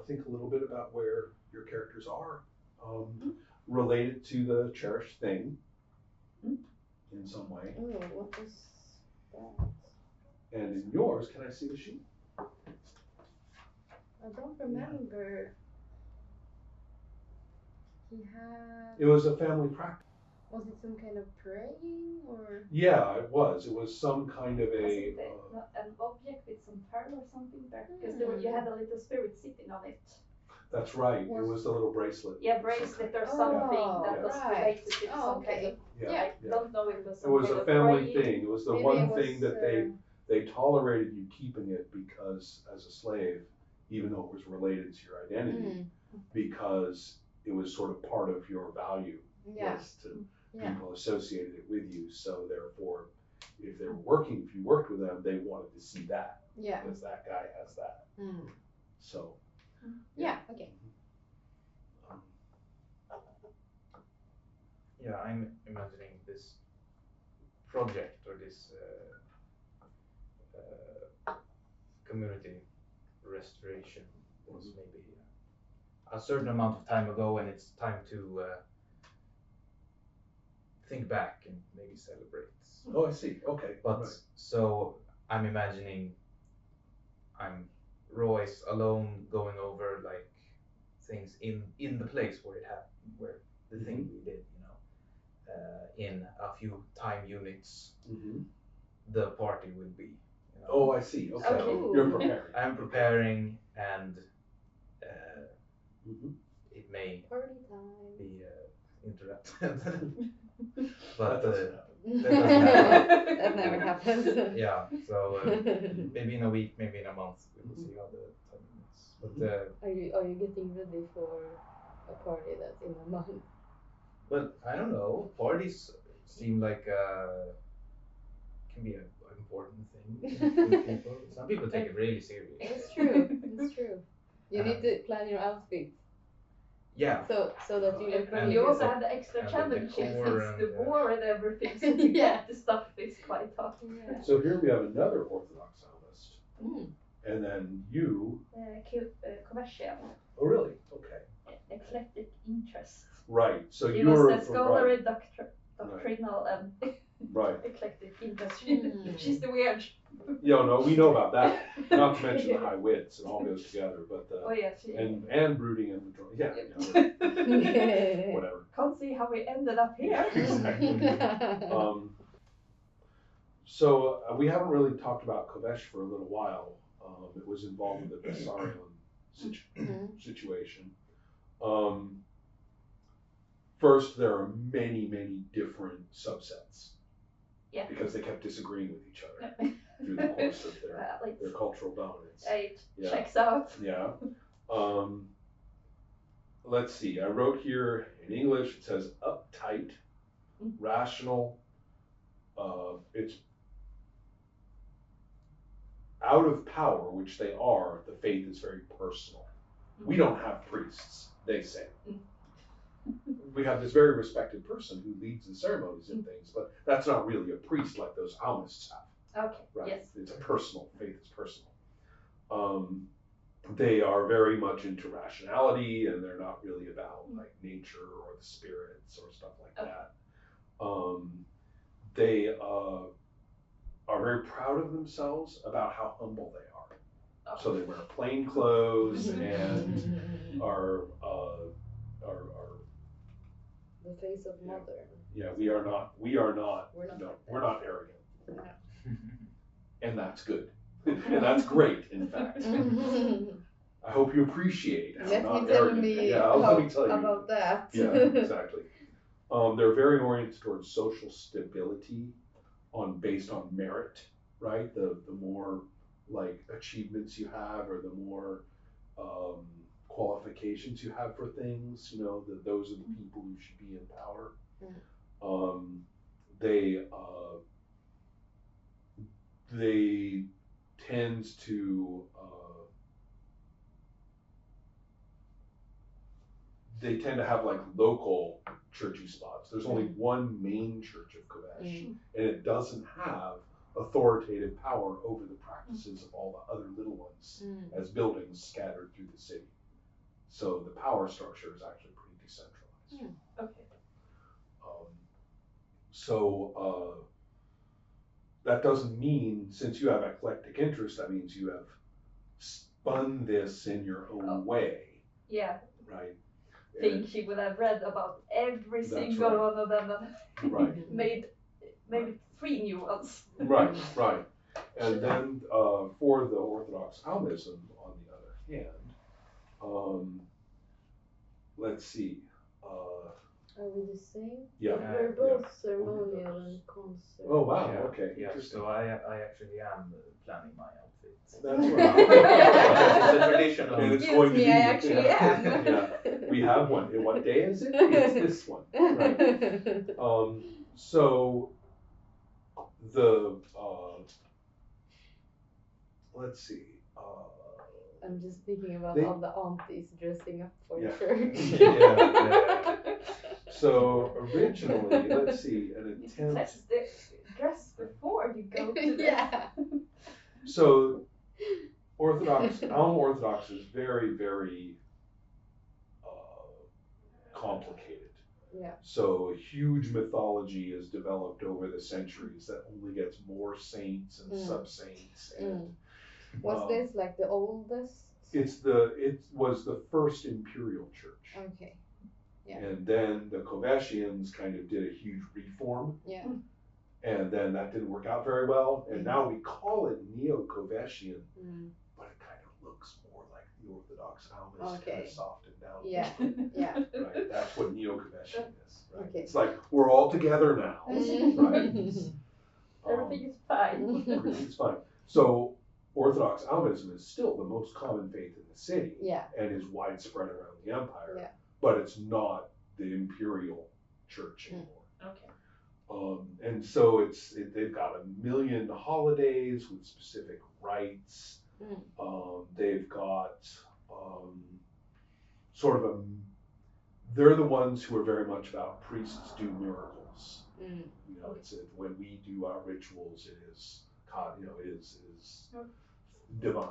think a little bit about where your characters are related to the cherished thing in some way. Oh, what is that? And in yours, can I see the sheet? I don't remember. He had. It was a family practice. Was it some kind of praying or? Yeah, it was. It was some kind of a. An object with some pearl or something there? Because you had a little spirit sitting on it. That's right. It was the little bracelet. Yeah, bracelet or something that was related to some kind of. Yeah. I don't know if it was. It was a family thing. It was the Maybe one thing that they tolerated you keeping it because as a slave, even though it was related to your identity, because it was sort of part of your value was to people associated it with you. So therefore, if you worked with them, they wanted to see that. Yeah. Because that guy has that. So. Yeah. Okay. Yeah, I'm imagining this project or this community restoration was maybe a certain amount of time ago, and it's time to think back and maybe celebrate. Oh, I see. Okay. But so I'm imagining Royce alone going over like things in the place where it happened, where the thing we did, in a few time units, the party will be. Oh, I see. Okay. You're preparing. I'm preparing, and it may be interrupted. But that doesn't happen. That never happens. Yeah. So maybe in a week, maybe in a month, we will see how the timing is. But are you getting ready for a party that's in a month? Well, I don't know. Parties seem like can be an important thing with people. Some people take it really serious. It's true. It's true. You need to plan your outfit. Yeah. So that you look really You good. also have the extra challenge if it's the war and everything, so to get the stuff is quite tough. Yeah. So here we have another Orthodox psalmist. And then you. Commercial. Oh, really? Okay. Eclectic interest. Right. So It you're. was the scholarly, doctrinal, and eclectic interest. She's the weird. Yeah, no, we know about that. Not to mention the high wits. It all goes together. But and brooding and whatever. Can't see how we ended up here. Exactly. So we haven't really talked about Kovesh for a little while. It was involved with the Bessarion situation. First, there are many, many different subsets. Yeah. Because they kept disagreeing with each other through the course of their cultural dominance. It checks out. Yeah. Let's see. I wrote here in English. It says uptight, rational. It's out of power, which they are. The faith is very personal. We don't have priests, they say. We have this very respected person who leads the ceremonies and things, but that's not really a priest like those Almists have. Okay. Right? Yes. It's a personal faith. Is personal. They are very much into rationality, and they're not really about like nature or the spirits or stuff like that. They are very proud of themselves about how humble they are. So they wear plain clothes and are the face of mother. Yeah, we're not arrogant. No. And that's good. And that's great, in fact. I hope you appreciate how not arrogant. Let me tell you about that. Yeah, exactly. They're very oriented towards social stability based on merit, right? The more like achievements you have, or the more qualifications you have for things, those are the people who should be in power. They tend to have like local churchy spots. There's only one main church of Kovesh, and it doesn't have authoritative power over the practices of all the other little ones as buildings scattered through the city. So the power structure is actually pretty decentralized. Okay. So that doesn't mean, since you have eclectic interest, that means you have spun this in your own way. Yeah. Right. Think she would have read about every single right. one of them and Right. made maybe 3 new ones. Right, right. And then for the Orthodox Almism, on the other hand, let's see. Are we the same? Yeah. We're both ceremonial and concert. Oh wow, Yeah, okay. Yeah, Interesting. so I actually am planning my outfit. That's It's a right. traditional. And it's Excuse going to me, be, I actually yeah. am. Yeah. We have one. And what day is it? It's this one. Right. So the let's see. I'm just thinking about They- all the aunties dressing up for Yeah. church. Yeah. So originally, let's see, an attempt. Let's dress before you go to the... Yeah. So Alma Orthodox is very, very complicated. Yeah. So a huge mythology is developed over the centuries that only gets more saints and sub-saints. And Was this like the oldest? it was the first imperial church. Okay. Yeah. And then the Kovashians kind of did a huge reform. Yeah. And then that didn't work out very well. And now we call it Neo-Kovashian, but it kind of looks more like the Orthodox Almas, kind of softened down. Yeah. Yeah. Right. That's what Neo-Kovashian is. Right. Okay. It's like we're all together now. Right. Everything is fine. Everything's fine. So Orthodox Almanism is still the most common faith in the city. Yeah. And is widespread around the empire. Yeah. But it's not the imperial church anymore. Okay. And so they've got 1 million holidays with specific rites. They've got they're the ones who are very much about priests do miracles. You know, when we do our rituals, it is divine.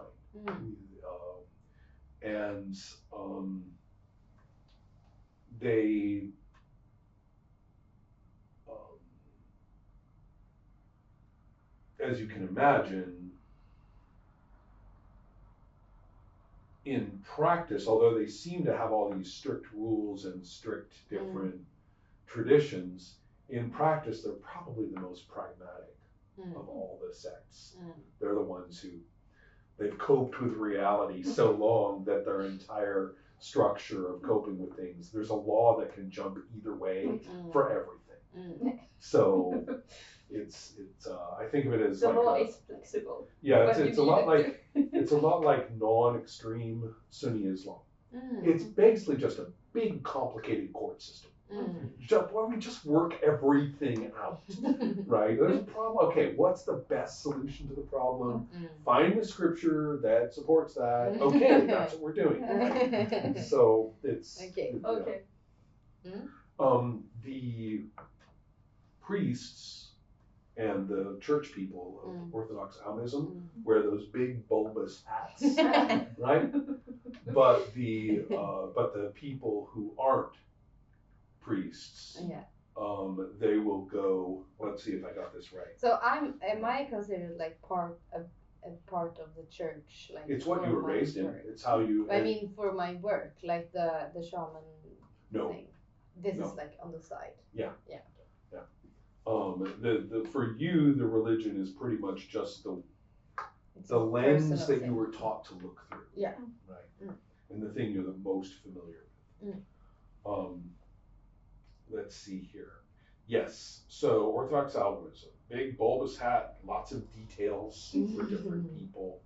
And they as you can imagine, in practice, although they seem to have all these strict rules and strict different traditions, in practice they're probably the most pragmatic of all the sects. They're the ones who they've coped with reality so long that their entire structure of coping with things, there's a law that can jump either way for everything. So it's I think of it as the like law is flexible. Yeah, it's a lot like it's a lot like non-extreme Sunni Islam. It's basically just a big complicated court system. Where we just work everything out, right? There's a problem. Okay, what's the best solution to the problem? Find the scripture that supports that. Okay, that's what we're doing. Right? So it's okay. Okay. The priests and the church people of Orthodox Almanism wear those big bulbous hats, right? But the people who aren't priests, they will go. Let's see if I got this right. So am I considered like a part of the church? Like it's what you were raised in. It's how you. I mean, for my work, like the shaman thing. This No. is like on the side. Yeah. Yeah. Yeah. For you, the religion is pretty much just the lens that you were taught to look through. Yeah. Right. And the thing you're the most familiar with. Let's see here. Yes. So Orthodox Albinism, big bulbous hat, lots of details for different people.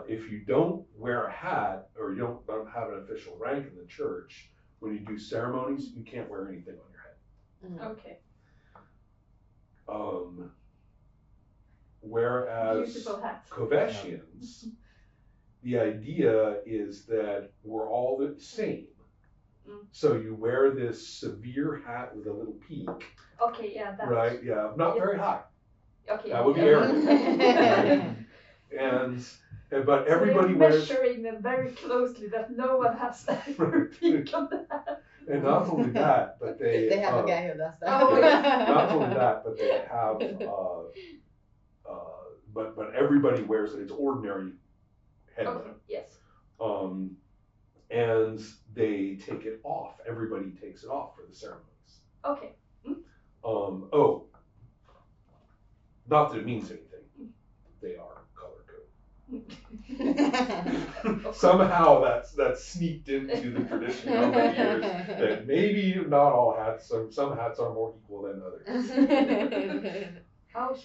If you don't wear a hat or you don't have an official rank in the church, when you do ceremonies, you can't wear anything on your head. Okay. Whereas Kovashians, the idea is that we're all the same. So you wear this severe hat with a little peak. Okay, yeah, that. Right, yeah, not very high. Okay. That would be arrogant. But everybody They're wears. measuring them very closely that no one has ever peek on that. And not only that, but They have a guy who does that. Oh, yeah. Not only that, but they have. But everybody wears it. It's ordinary headwear. Okay, yes. And they take it off. Everybody takes it off for the ceremonies. Okay. Not that it means anything. They are color coded. Somehow that's sneaked into the tradition over the years that maybe not all hats, some hats are more equal than others. How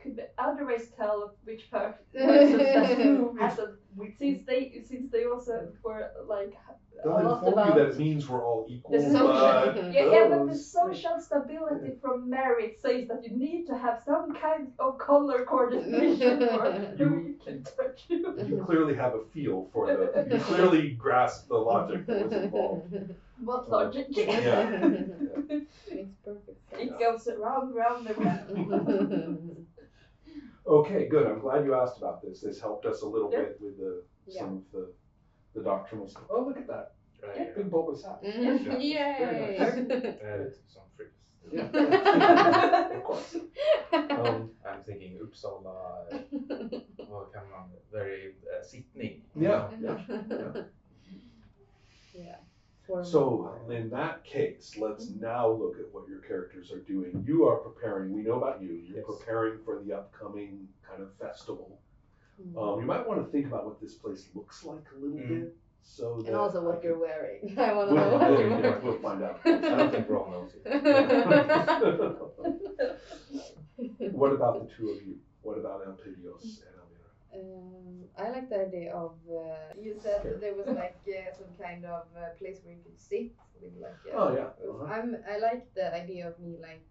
could the other race tell which person that who has a, since they also were like They'll inform you that it means we're all equal. The social, but but the social stability from merit says that you need to have some kind of color coordination or who you can touch. You clearly have a feel for you clearly grasp the logic that was involved. What logic? Yeah. Makes perfect sense. It goes round and round. Okay, good. I'm glad you asked about this. This helped us a little Yeah. bit with some of the doctrinal stuff. Oh, look at that. Right. Big bulbous hat. Yay! Some friends. Yeah. Of course. I'm thinking Uppsala, vad kan man, very sittning. Yeah. Yeah. So in that case, let's now look at what your characters are doing. You are preparing. We know about you. You're Yes. preparing for the upcoming kind of festival. You might want to think about what this place looks like a little bit. So that And also what you're wearing. I want to We'll, know what you're wearing. we'll find out. I don't think Ron knows it. What about the two of you? What about Elpidios and Elmira? I like the idea of you said that there was like some kind of place where you could sit with like Oh yeah. I like the idea of me like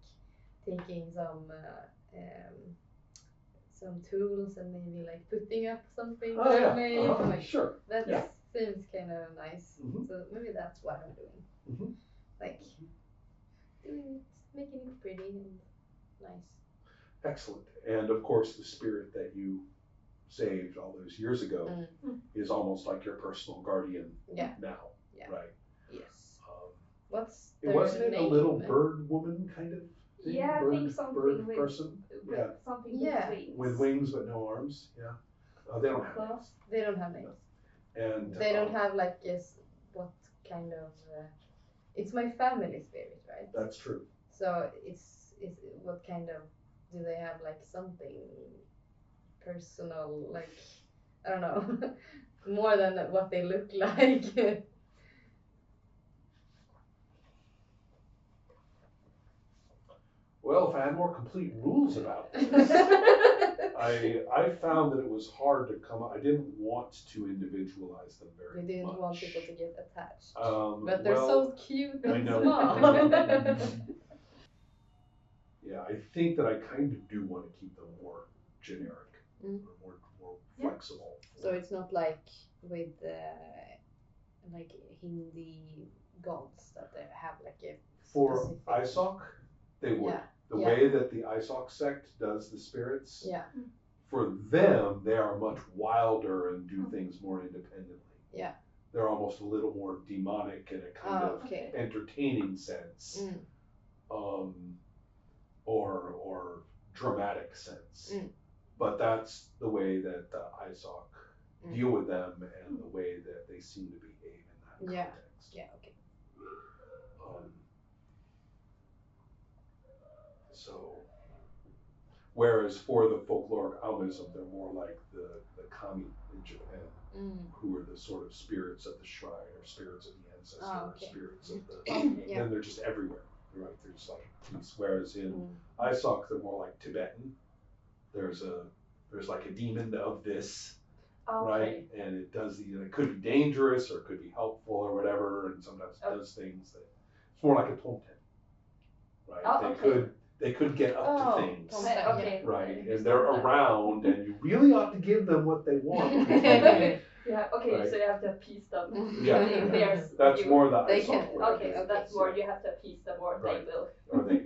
taking some tools and maybe like putting up something Oh yeah. made, like, Sure. that Yeah. seems kind of nice. Mhm. So maybe that's what I'm doing. Mhm. Like doing it, making it pretty and nice. Excellent. And of course, the spirit that you saved all those years ago is almost like your personal guardian now, Yeah. right? Yes. What's It their wasn't it a name? little bird woman kind of thing? Yeah, I bird, think something bird with- person. Yeah. Something Yeah. with wings. With wings but no arms. Yeah. They don't have names. They don't have names. And They don't have like what kind of it's my family spirit, right? That's true. So it's what kind of do they have like something personal, like I don't know, more than what they look like. Well, if I had more complete rules about this, I found that it was hard to come up. I didn't want to individualize them very You didn't much. want people to get attached. But But they're so cute I and know. small. Yeah, I think that I kind of do want to keep them more generic, or more Yeah. flexible. So it's not like with like Hindi gods that they have like a For specific. ISOC, they would. Yeah. The Yeah. way that the ISOC sect does the spirits, Yeah. for them, they are much wilder and do things more independently. Yeah. They're almost a little more demonic in a kind of Okay. entertaining sense, or dramatic sense. But that's the way that the ISOC deal with them and the way that they seem to behave in that Yeah. context. Yeah. Okay. So, whereas for the folkloric Almism, they're more like the kami in Japan, who are the sort of spirits of the shrine or spirits of the ancestor, or okay. spirits of the. Yeah. And they're just everywhere, right? They're just like these. Whereas in ISOC, they're more like Tibetan. There's like a demon of this, right? And it does these, and it could be dangerous or it could be helpful or whatever, and sometimes it does things that it's more like a tomten, right? They could get up to things, Okay. right? And they're around, and you really ought to give them what they want. Yeah. Okay. Right. So you have to appease them. Yeah. That's more the They ISOC can- way. Okay. So that's more. You have to appease them, or Right. they will. Or they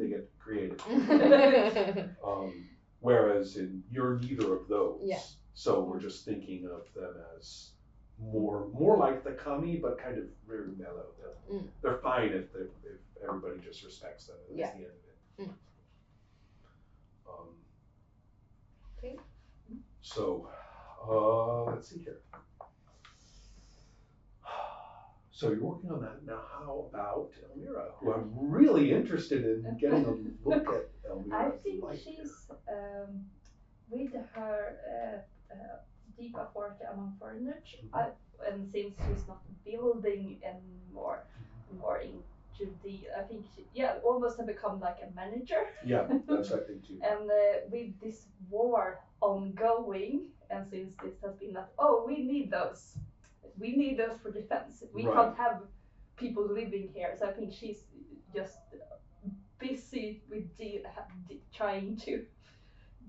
get creative. Whereas you're neither of those. Yeah. So we're just thinking of them as more like the kami, but kind of very mellow. They're fine if everybody just respects them, and that's the end of it. Okay. So let's see here. So you're working on that now. How about Elmira, who I'm really interested in getting a look at Elmira? I think she's with her deep authority among foreigners, and since she's not building anymore, more into I think almost have become like a manager. Yeah, that's what I think too. And with this war ongoing, and since this has been that, we need those for defense. We can't have people living here. So I think she's just busy with trying to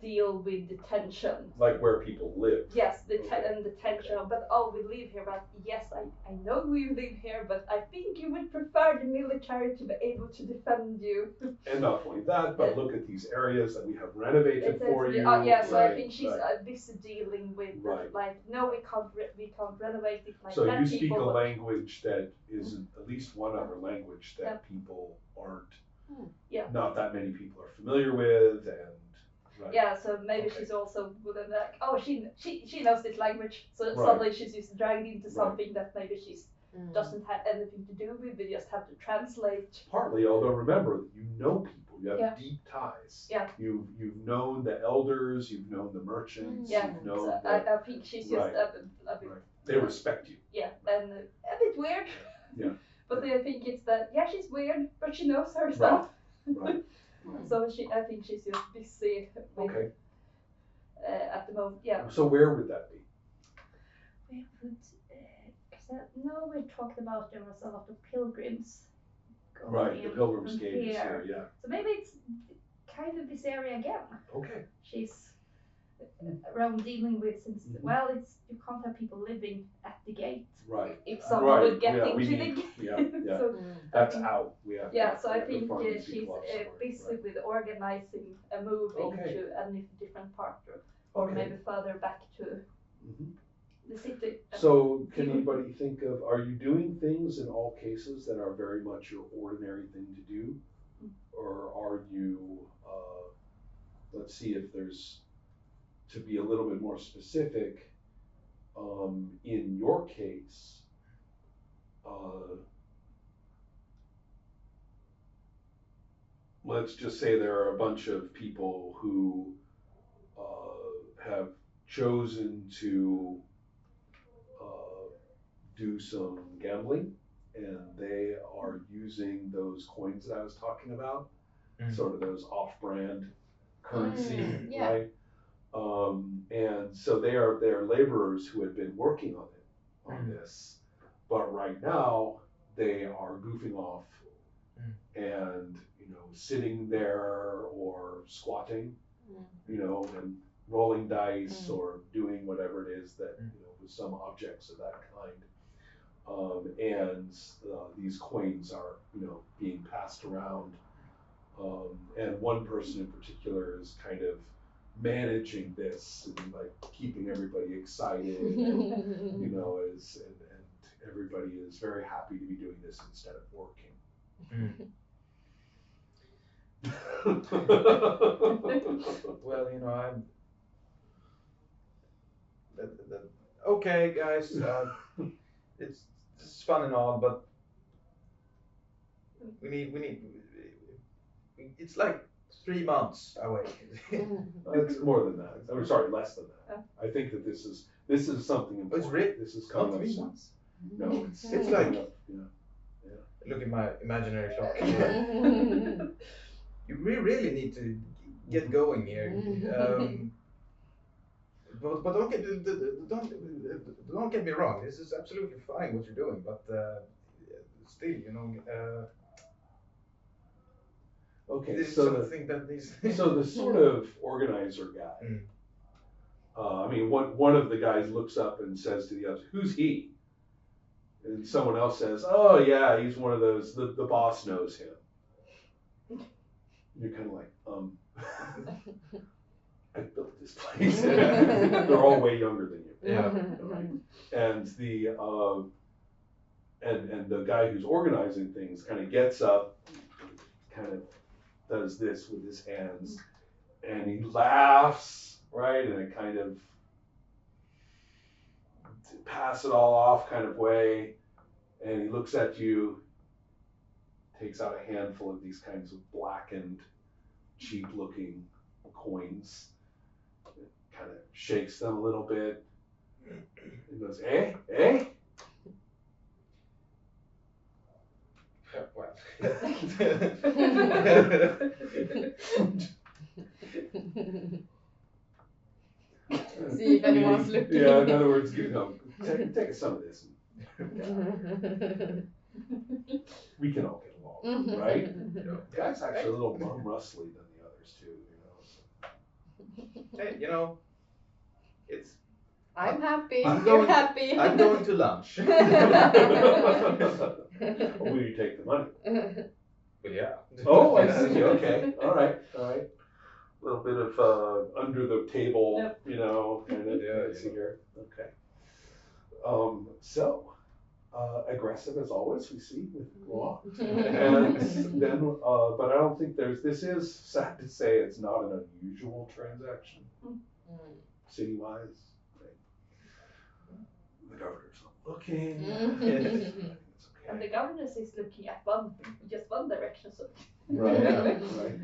deal with the tension. Like where people live. Yes, and the tension. But we live here. But yes, I know we live here. But I think you would prefer the military to be able to defend you. And not only that, but look at these areas that we have renovated for you. So I think she's busy dealing with like, no, we can't renovate it like so that. You speak a language that is at least one other language that people aren't. Not that many people are familiar with, and. Right. Yeah, so maybe she's also like, she knows this language, so suddenly she's just dragged into something that maybe she's doesn't have anything to do with. We just have to translate. Partly, although remember, you know people, you have deep ties. Yeah. You've known the elders, you've known the merchants. Yeah. You've known so I think she's just a bit. They respect you. Yeah, and a bit weird. Yeah. But I think it's that she's weird, but she knows her stuff. Right. So I think she's just busy with, at the moment. Yeah. So where would that be? Where would? No, we talked about there was a lot of pilgrims going the Pilgrim's Gate is here. here, So maybe it's kind of this area again. Okay. She's around dealing with since you can't have people living at the gate. Right. If someone would get into the gate. Yeah. So that's out. We have. So I think she's busy with organizing a move into a different part, or maybe further back to the city. So can anybody think of, are you doing things in all cases that are very much your ordinary thing to do? Or are you, let's see if there's, to be a little bit more specific, in your case, let's just say there are a bunch of people who have chosen to do some gambling, and they are using those coins that I was talking about, sort of those off-brand currency, right? And so they are laborers who had been working on this, but right now they are goofing off and sitting there or squatting, and rolling dice or doing whatever it is that with some objects of that kind. And these coins are being passed around, and one person in particular is kind of managing this and like keeping everybody excited, and, and everybody is very happy to be doing this instead of working. Well, I'm okay, guys. It's fun and all, but we need. It's like 3 months away. It's more than that. I'm sorry, less than that. I think that this is something important. This is coming up 3 soon. months. No, It's like yeah. Look at my imaginary clock. We really need to get going here. But don't get me wrong. This is absolutely fine what you're doing, but still, Okay, this is so something that needs. so the sort of organizer guy. One of the guys looks up and says to the other, "Who's he?" And someone else says, "Oh yeah, he's one of those. The boss knows him." You're kind of like, I built this place. They're all way younger than you. Yeah. Right? And the guy who's organizing things kind of gets up, kind of does this with his hands, and he laughs, right, in a kind of pass it all off kind of way, and he looks at you, takes out a handful of these kinds of blackened, cheap looking coins, kind of shakes them a little bit, and goes, eh? Well. See if anyone's looking. Yeah, in other words, take some of this. We can all get along, right? The guy's actually a little bum rustly than the others too, Hey, it's. I'm happy. I'm You're going- happy. I'm going to lunch. Or will you take the money? But yeah. Oh, I see. Okay. All right. A little bit of under the table, Yep. kind of. Yeah, Let's see here. Okay. So, aggressive as always, we see with law. And then, but I don't think this is, sad to say, it's not an unusual transaction, city-wise. Right? The governor's not looking. It's And the okay. governess is looking at just one direction, so Right, Yeah. right.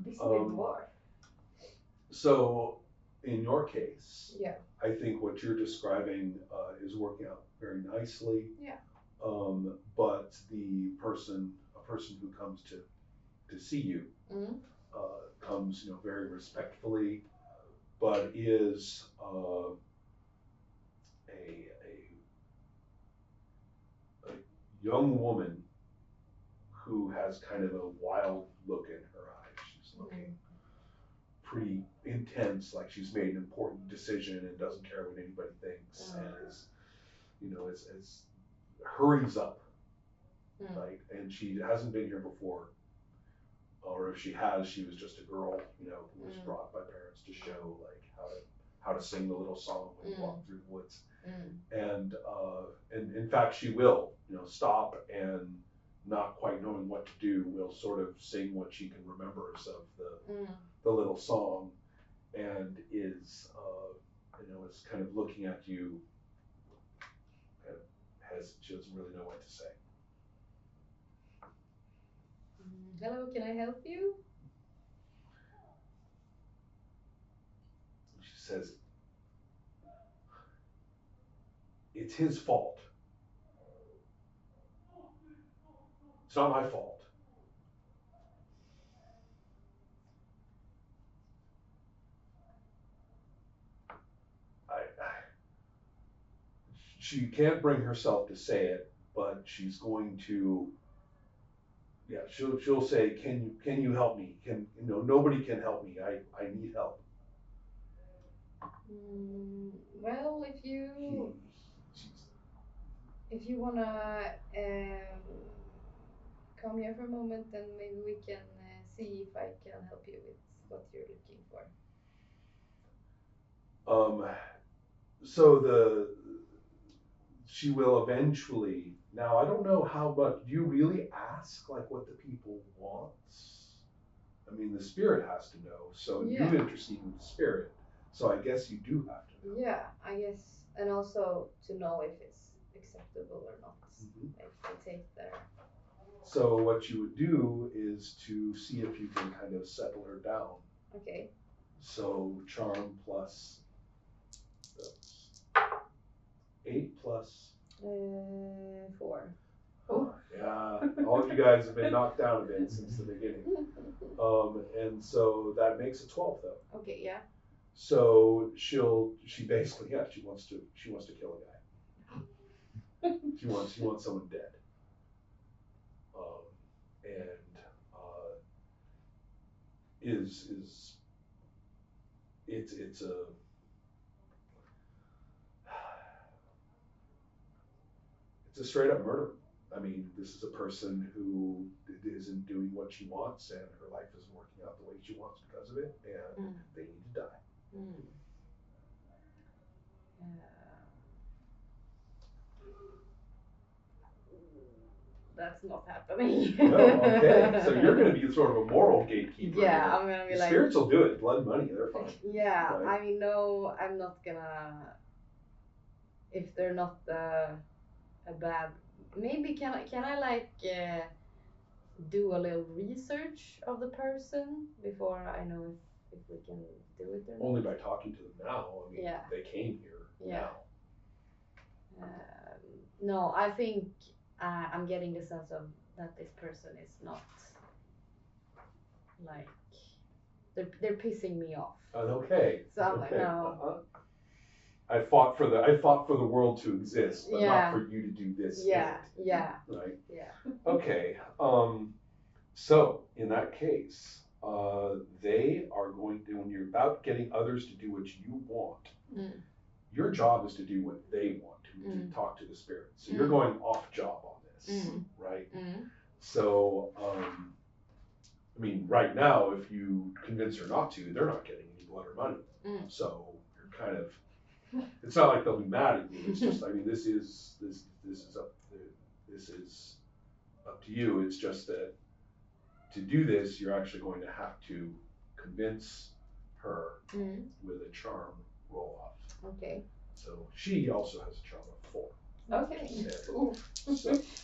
this will dwarf. So, in your case, Yeah. I think what you're describing is working out very nicely. Yeah. But a person who comes to see you comes, very respectfully, but is a young woman who has kind of a wild look in her eyes. She's looking pretty intense, like she's made an important decision and doesn't care what anybody thinks, and is hurries up, right? And she hasn't been here before, or if she has, she was just a girl, who was brought by parents to show like how to sing the little song when you walk through the woods. And in fact, she will, stop and, not quite knowing what to do, will sort of sing what she can remembers of the little song, and is is kind of looking at you, kind of she doesn't really know what to say. Hello, can I help you? She says, it's his fault. It's not my fault. She can't bring herself to say it, but she's going to. Yeah, she'll say, "Can you help me? Nobody can help me. I need help." Well, if you wanna come here for a moment, then maybe we can see if I can help you with what you're looking for. So she will eventually. Now I don't know how much. Do you really ask like what the people want? I mean, the spirit has to know. So you intercede with the spirit. So I guess you do have to know. Yeah, I guess, and also to know if it's acceptable or not. If they take their. So what you would do is to see if you can kind of settle her down. Okay. So charm plus 8 plus 4. Oh. Yeah, all of you guys have been knocked down a bit since the beginning. And so that makes it 12 though. Okay, yeah. So she basically, she wants to kill a guy. She wants someone dead. It's a straight up murder. I mean, this is a person who isn't doing what she wants, and her life isn't working out the way she wants because of it, and they need to die. That's not happening. No, okay. So you're going to be sort of a moral gatekeeper. Yeah, here. I'm gonna be The like. spirits will do it. Blood money, they're fine. Yeah, Right. I mean, no, I'm not gonna. If they're not a bad, maybe can I like do a little research of the person before I know if we can do it or not? Only by talking to them now. I mean, Yeah. they came here Yeah. now. No, I think I'm getting the sense of that this person is not like they're pissing me off. Okay. So I'm like, okay. no. I fought for the world to exist, but Yeah. not for you to do this. Yeah, thing. yeah. Right. Yeah. Okay. So in that case, they are going to, when you're about getting others to do what you want, your job is to do what they want, to talk to the spirits. So you're going off job on this, right? So, I mean, right now, if you convince her not to, they're not getting any blood or money. So you're kind of, it's not like they'll be mad at you. It's just, I mean, this is up to you. It's just that to do this, you're actually going to have to convince her with a charm roll off. Okay. So she also has a charm of 4. Okay. Yeah. So